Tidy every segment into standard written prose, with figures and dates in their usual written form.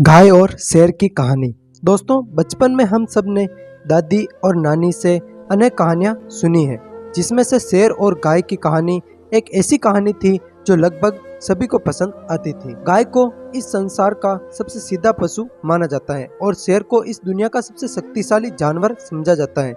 गाय और शेर की कहानी। दोस्तों, बचपन में हम सब ने दादी और नानी से अनेक कहानियाँ सुनी हैं, जिसमें से शेर और गाय की कहानी एक ऐसी कहानी थी जो लगभग सभी को पसंद आती थी। गाय को इस संसार का सबसे सीधा पशु माना जाता है और शेर को इस दुनिया का सबसे शक्तिशाली जानवर समझा जाता है।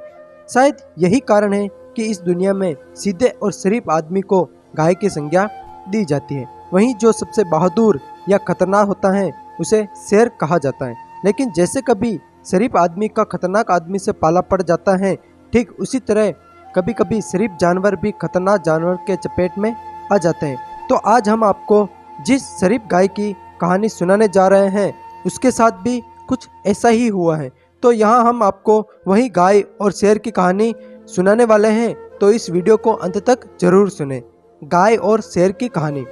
शायद यही कारण है कि इस दुनिया में सीधे और शरीफ आदमी को गाय की संज्ञा दी जाती है, वहीं जो सबसे बहादुर या खतरनाक होता है उसे शेर कहा जाता है। लेकिन जैसे कभी शरीफ आदमी का खतरनाक आदमी से पाला पड़ जाता है, ठीक उसी तरह कभी कभी शरीफ जानवर भी खतरनाक जानवर के चपेट में आ जाते हैं। तो आज हम आपको जिस शरीफ गाय की कहानी सुनाने जा रहे हैं उसके साथ भी कुछ ऐसा ही हुआ है। तो यहाँ हम आपको वही गाय और शेर की कहानी सुनाने वाले हैं, तो इस वीडियो को अंत तक जरूर सुने। गाय और शेर की कहानी।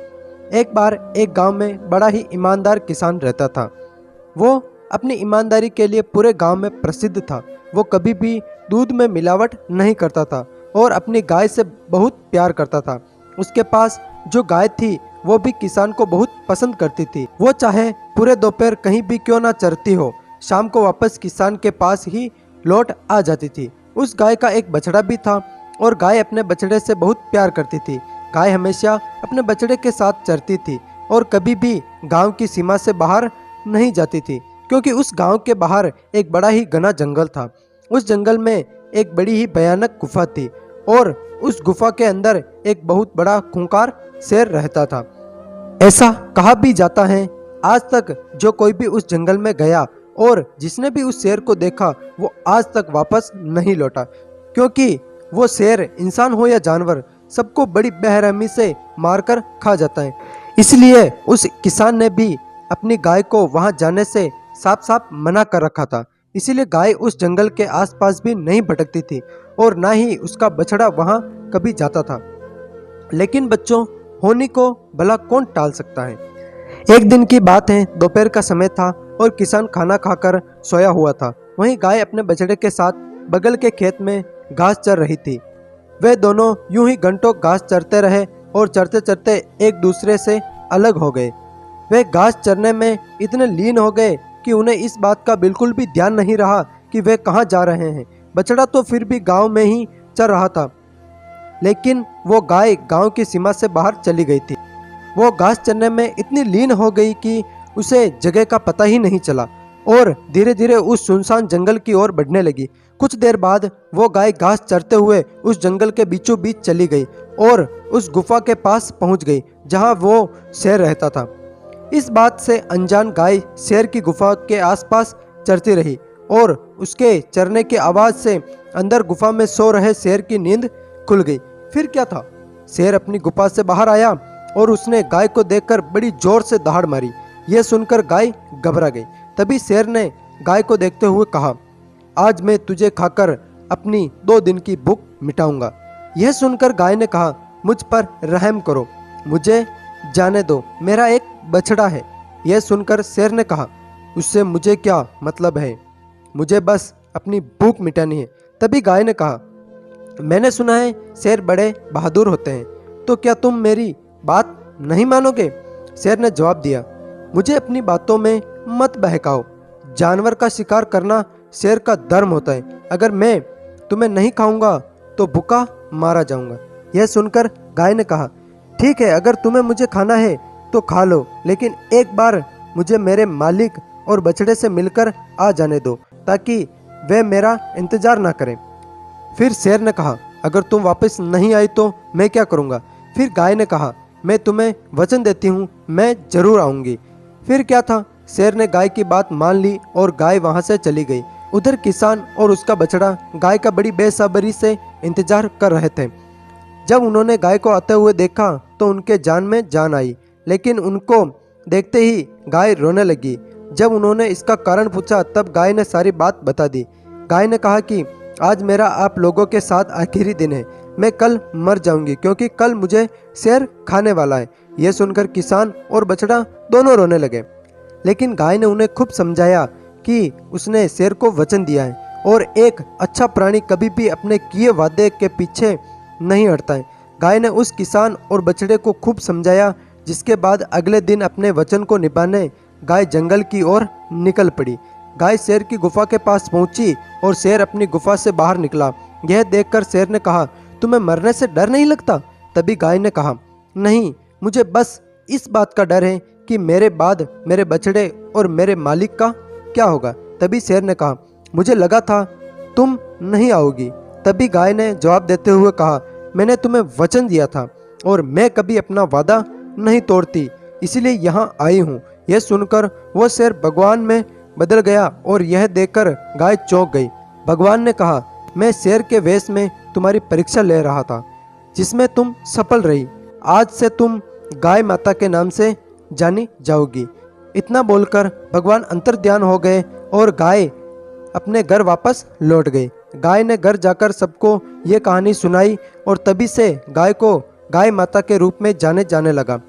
एक बार एक गांव में बड़ा ही ईमानदार किसान रहता था। वो अपनी ईमानदारी के लिए पूरे गांव में प्रसिद्ध था। वो कभी भी दूध में मिलावट नहीं करता था और अपनी गाय से बहुत प्यार करता था। उसके पास जो गाय थी वो भी किसान को बहुत पसंद करती थी। वो चाहे पूरे दोपहर कहीं भी क्यों ना चरती हो, शाम को वापस किसान के पास ही लौट आ जाती थी। उस गाय का एक बछड़ा भी था और गाय अपने बछड़े से बहुत प्यार करती थी। गाय हमेशा अपने बछड़े के साथ चरती थी और कभी भी गांव की सीमा से बाहर नहीं जाती थी, क्योंकि उस गांव के बाहर एक बड़ा ही घना जंगल था। उस जंगल में एक बड़ी ही भयानक गुफा थी और उस गुफा के अंदर एक बहुत बड़ा खूंखार शेर रहता था। ऐसा कहा भी जाता है, आज तक जो कोई भी उस जंगल में गया और जिसने भी उस शेर को देखा वो आज तक वापस नहीं लौटा, क्योंकि वो शेर इंसान हो या जानवर सबको बड़ी बेरहमी से मारकर खा जाता है। इसलिए उस किसान ने भी अपनी गाय को वहां जाने से साफ साफ मना कर रखा था। इसीलिए गाय उस जंगल के आसपास भी नहीं भटकती थी और ना ही उसका बछड़ा वहां कभी जाता था। लेकिन बच्चों, होनी को भला कौन टाल सकता है। एक दिन की बात है, दोपहर का समय था और किसान खाना खाकर सोया हुआ था। वहीं गाय अपने बछड़े के साथ बगल के खेत में घास चर रही थी। वे दोनों यूं ही घंटों घास चरते रहे और चरते चरते एक दूसरे से अलग हो गए। वे घास चरने में इतने लीन हो गए कि उन्हें इस बात का बिल्कुल भी ध्यान नहीं रहा कि वे कहाँ जा रहे हैं। बछड़ा तो फिर भी गांव में ही चर रहा था, लेकिन वो गाय गांव की सीमा से बाहर चली गई थी। वो घास चरने में इतनी लीन हो गई कि उसे जगह का पता ही नहीं चला और धीरे धीरे उस सुनसान जंगल की ओर बढ़ने लगी। कुछ देर बाद वो गाय घास चरते हुए उस जंगल के बीचों बीच चली गई और उस गुफा के पास पहुंच गई जहां वो शेर रहता था। इस बात से अनजान गाय शेर की गुफा के आसपास चरती रही और उसके चरने की आवाज से अंदर गुफा में सो रहे शेर की नींद खुल गई। फिर क्या था, शेर अपनी गुफा से बाहर आया और उसने गाय को देखकर बड़ी जोर से दहाड़ मारी। यह सुनकर गाय घबरा गई। तभी शेर ने गाय को देखते हुए कहा, आज मैं तुझे खाकर अपनी 2 दिन की भूख मिटाऊंगा। यह सुनकर गाय ने कहा, मुझ पर रहम करो, मुझे जाने दो, मेरा एक बछड़ा है। यह सुनकर शेर ने कहा, उससे मुझे क्या मतलब है, मुझे बस अपनी भूख मिटानी है। तभी गाय ने कहा, मैंने सुना है शेर बड़े बहादुर होते हैं, तो क्या तुम मेरी बात नहीं मानोगे। शेर ने जवाब दिया, मुझे अपनी बातों में मत बहकाओ, जानवर का शिकार करना शेर का धर्म होता है। अगर मैं तुम्हें नहीं खाऊंगा तो भूखा मारा जाऊंगा। यह सुनकर गाय ने कहा, ठीक है, अगर तुम्हें मुझे खाना है तो खा लो, लेकिन एक बार मुझे मेरे मालिक और बछड़े से मिलकर आ जाने दो ताकि वे मेरा इंतजार ना करें। फिर शेर ने कहा, अगर तुम वापस नहीं आई तो मैं क्या करूंगा। फिर गाय ने कहा, मैं तुम्हें वचन देती हूँ, मैं जरूर आऊंगी। फिर क्या था, शेर ने गाय की बात मान ली और गाय वहां से चली गई। उधर किसान और उसका बछड़ा गाय का बड़ी बेसब्री से इंतजार कर रहे थे। जब उन्होंने गाय को आते हुए देखा तो उनके जान में जान आई, लेकिन उनको देखते ही गाय रोने लगी। जब उन्होंने इसका कारण पूछा तब गाय ने सारी बात बता दी। गाय ने कहा कि आज मेरा आप लोगों के साथ आखिरी दिन है, मैं कल मर जाऊंगी क्योंकि कल मुझे शेर खाने वाला है। यह सुनकर किसान और बछड़ा दोनों रोने लगे, लेकिन गाय ने उन्हें खूब समझाया कि उसने शेर को वचन दिया है और एक अच्छा प्राणी कभी भी अपने किए वादे के पीछे नहीं हटता है। गाय ने उस किसान और बछड़े को खूब समझाया, जिसके बाद अगले दिन अपने वचन को निभाने गाय जंगल की ओर निकल पड़ी। गाय शेर की गुफा के पास पहुंची और शेर अपनी गुफा से बाहर निकला। यह देखकर शेर ने कहा, तुम्हें मरने से डर नहीं लगता? तभी गाय ने कहा, नहीं, मुझे बस इस बात का डर है कि मेरे बाद मेरे बछड़े और मेरे मालिक का क्या होगा। तभी शेर ने कहा, मुझे लगा था तुम नहीं आओगी। तभी गाय ने जवाब देते हुए कहा, मैंने तुम्हें वचन दिया था और मैं कभी अपना वादा नहीं तोड़ती, इसीलिए यहाँ आई हूँ। यह सुनकर वो शेर भगवान में बदल गया और यह देखकर गाय चौंक गई। भगवान ने कहा, मैं शेर के वेश में तुम्हारी परीक्षा ले रहा था, जिसमें तुम सफल रही। आज से तुम गाय माता के नाम से जानी जाओगी। इतना बोलकर भगवान अंतर्ध्यान हो गए और गाय अपने घर वापस लौट गई। गाय ने घर जाकर सबको ये कहानी सुनाई और तभी से गाय को गाय माता के रूप में जाने लगा।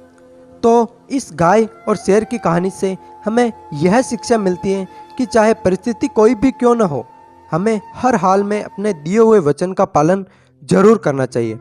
तो इस गाय और शेर की कहानी से हमें यह शिक्षा मिलती है कि चाहे परिस्थिति कोई भी क्यों न हो, हमें हर हाल में अपने दिए हुए वचन का पालन जरूर करना चाहिए।